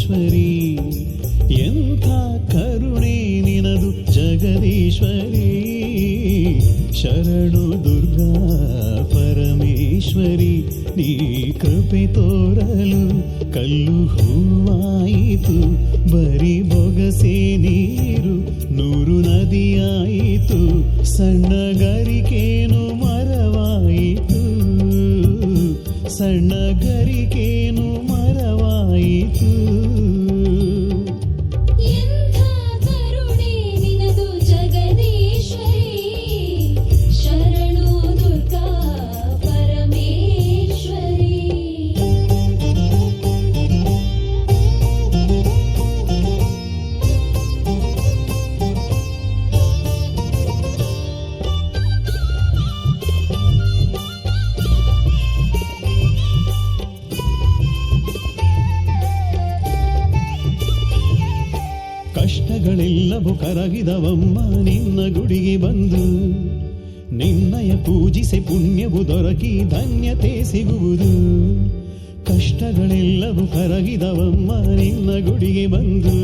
ಪರಮೇಶ್ವರಿ ಎಂಥ ಕರುಣೆ ನಿನದು ಜಗದೀಶ್ವರಿ ಶರಣು ದುರ್ಗಾ ಪರಮೇಶ್ವರಿ ನೀ ಕೃಪೆ ತೋರಲು ಕಲ್ಲು ಹೂವಾಯಿತು ಬರಿ ಬೊಗಸೆ ನೀರು ನೂರು ನದಿಯಾಯಿತು ಸಣ್ಣಗರಿಕೇನು ಮರವಾಯಿತು ಸಣ್ಣಗರಿಕೇನು ಮರವಾಯಿತು ಎಂಥ ಕರುಣೆ ನಿನದು ಜಗದೀಶ್ವರಿ ಶರಣು ದುರ್ಗಾ ಪರಮೇಶ್ವರಿ ಕಷ್ಟಗಳೆಲ್ಲವೂ ಕರಗಿದವಮ್ಮ ನಿನ್ನ ಗುಡಿಗೆ ಬಂದು ನಿನ್ನಯ ಪೂಜಿಸಿ ಪುಣ್ಯವು ದೊರಕಿ ಧನ್ಯತೆ ಸಿಗುವುದು ಕಷ್ಟಗಳೆಲ್ಲವೂ ಕರಗಿದವಮ್ಮ ನಿನ್ನ ಗುಡಿಗೆ ಬಂದು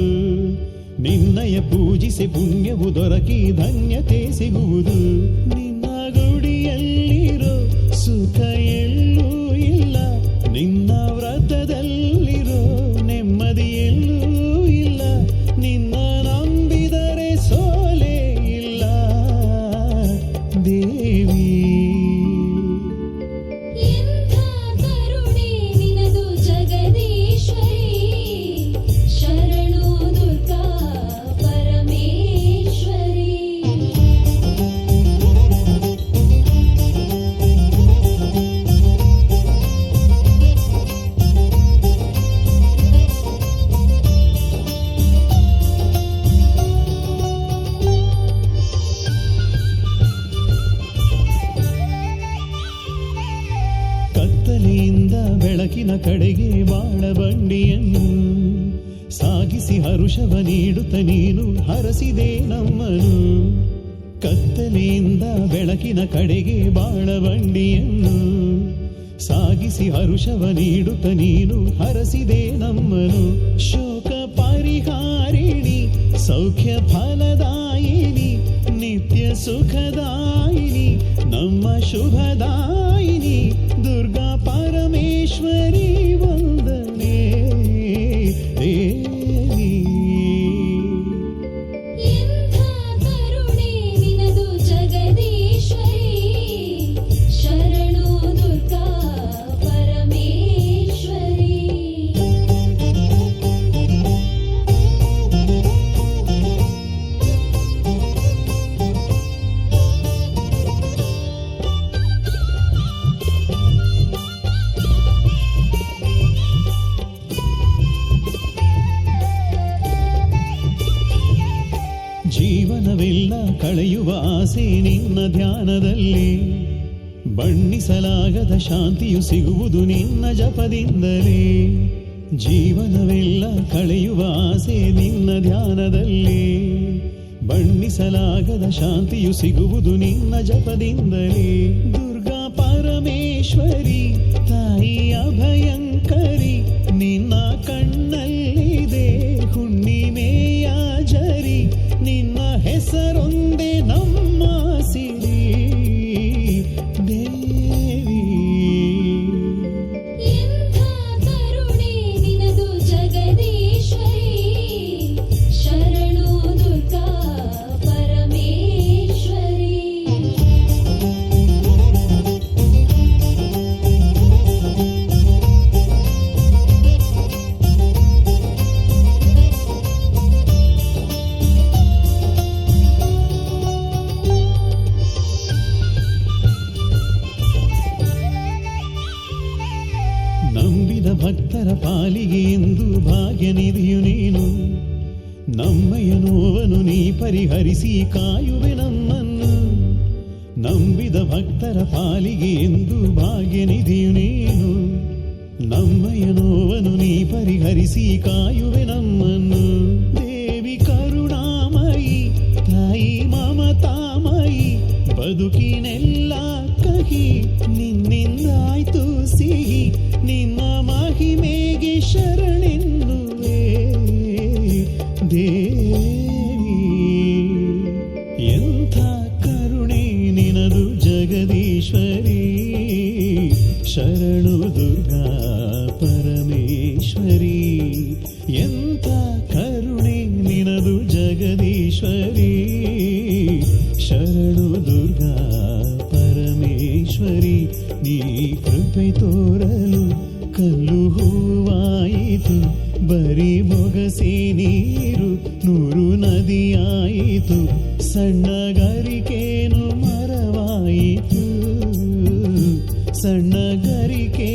ನಿನ್ನಯ ಪೂಜಿಸಿ ಪುಣ್ಯವು ದೊರಕಿ ಧನ್ಯತೆ ಸಿಗುವುದು ನಿನ್ನ ಗುಡಿಯಲ್ಲಿರೋ ಸುಖ ಎಲ್ಲೂ ಇಲ್ಲ ನಿನ್ನ ವ್ರತದಲ್ಲಿರೋ ನೆಮ್ಮದಿ ಎಲ್ಲೂ ಇಲ್ಲ ನಿನ್ನ ನಂಬಿದರೆ ಸೋಲೆ ಇಲ್ಲ ದೇವಿ ಎಂಥ ಕರುಣೆ ನಿನದು ಜಗದೀಶ್ವರಿ ಶರಣು ದುರ್ಗಾ ಪರಮೇಶ್ವರಿ ಕತ್ತಲೆಯಿಂದ ಬೆಳಕಿನ ಕಡೆಗೆ ಬಾಳ ಬಂಡಿಯನ್ನು ಸಾಗಿಸಿ ಹರುಷವ ನೀಡುತ್ತ ನೀನು ಹರಸಿದೆ ನಮ್ಮನು ಕತ್ತಲೆಯಿಂದ ಬೆಳಕಿನ ಕಡೆಗೆ ಬಾಳ ಬಂಡಿಯನ್ನು ಸಾಗಿಸಿ ಹರುಷವ ನೀಡುತ್ತ ನೀನು ಹರಸಿದೆ ನಮ್ಮನು ಶೋಕ ಪರಿಹಾರಿಣಿ ಸೌಖ್ಯ ಫಲದಾಯಿನಿ ನಿತ್ಯ ಸುಖದಾಯಿನಿ ನಮ್ಮ ಶುಭದಾಯಿನಿ ದುರ್ಗಾ ಪರಮೇಶ್ವರಿ ವಂದನೆ ದೇವಿ ಎಂಥ ಕರುಣೆ ನಿನದು ಜಗದೀಶ್ವರಿ ಶರಣು ದುರ್ಗಾ ಪರಮೇಶ್ವರಿ ಜೀವನವೆಲ್ಲ ಕಳೆಯುವ ಆಸೆ ನಿನ್ನ ಧ್ಯಾನದಲ್ಲಿ ಬಣ್ಣಿಸಲಾಗದ ಶಾಂತಿಯು ಸಿಗುವುದು ನಿನ್ನ ಜಪದಿಂದಲೇ ಜೀವನವೆಲ್ಲ ಕಳೆಯುವ ಆಸೆ ನಿನ್ನ ಧ್ಯಾನದಲ್ಲಿ ಬಣ್ಣಿಸಲಾಗದ ಶಾಂತಿಯು ಸಿಗುವುದು ನಿನ್ನ ಜಪದಿಂದಲೇ ದುರ್ಗಾ ಪರಮೇಶ್ವರಿ ತಾಯಿ ಅಭಯಂಕರಿ ನಿನ್ನ ಕಣ್ಣಲ್ಲಿದೆ ಹುಣ್ಣಿಮೆಯ ಜರಿ ನಿನ್ನ ಹೆಸರೊಂದೇ ನಮ್ಮ ಸಿರಿ ದೇವಿ ಎಂಥ ಕರುಣೆ ನಿನದು ಜಗದೀಶ್ವರಿ ಶರಣು ದುರ್ಗಾ ಪರಮೇಶ್ವರಿ ನಂಬಿದ ಭಕ್ತರ ಪಾಲಿಗೆ ಎಂದು ಭಾಗ್ಯನಿಧಿಯು ನೀನು ನಮ್ಮಯ ನೋವನ್ನು ನೀ ಪರಿಹರಿಸಿ ಕಾಯುವೆ ನಮ್ಮನ್ನು ನಂಬಿದ ಭಕ್ತರ ಪಾಲಿಗೆ ಎಂದು ಭಾಗ್ಯನಿಧಿಯು ನೀನು ನಮ್ಮಯ ನೋವನ್ನು ನೀ ಪರಿಹರಿಸಿ ಕಾಯುವೆ ನಮ್ಮನ್ನು ದೇವಿ ಕರುಣಾಮಯಿ ತಾಯಿ ಮಮತಾಮಯಿ ಬದುಕಿನೆಲ್ಲ ಕಹಿ ನಿನ್ನಿಂದಾಯ್ತು ಸಿಹಿ ನಿನ್ನ ಮಹಿಮೆಗೆ ಶರಣೆನ್ನುವೆ ದೇವಿ ಎಂಥ ಕರುಣೆ ನಿನದು ಜಗದೀಶ್ವರಿ ಶರಣು ದುರ್ಗಾ ಪರಮೇಶ್ವರಿ ಎಂಥ ಕರುಣೆ ನಿನದು ಜಗದೀಶ್ವರಿ ಶರಣು ದುರ್ಗಾ ಪರಮೇಶ್ವರಿ ನೀ ಕೃಪೆ ತೋರಲು ಕಲ್ಲು ಹೂವಾಯಿತು ಬರಿ ಬೊಗಸೆ ನೀರು ನೂರು ನದಿಯಾಯಿತು ಸಣ್ಣಗರಿಕೇನು ಮರವಾಯಿತು ಸಣ್ಣಗರಿಕೆ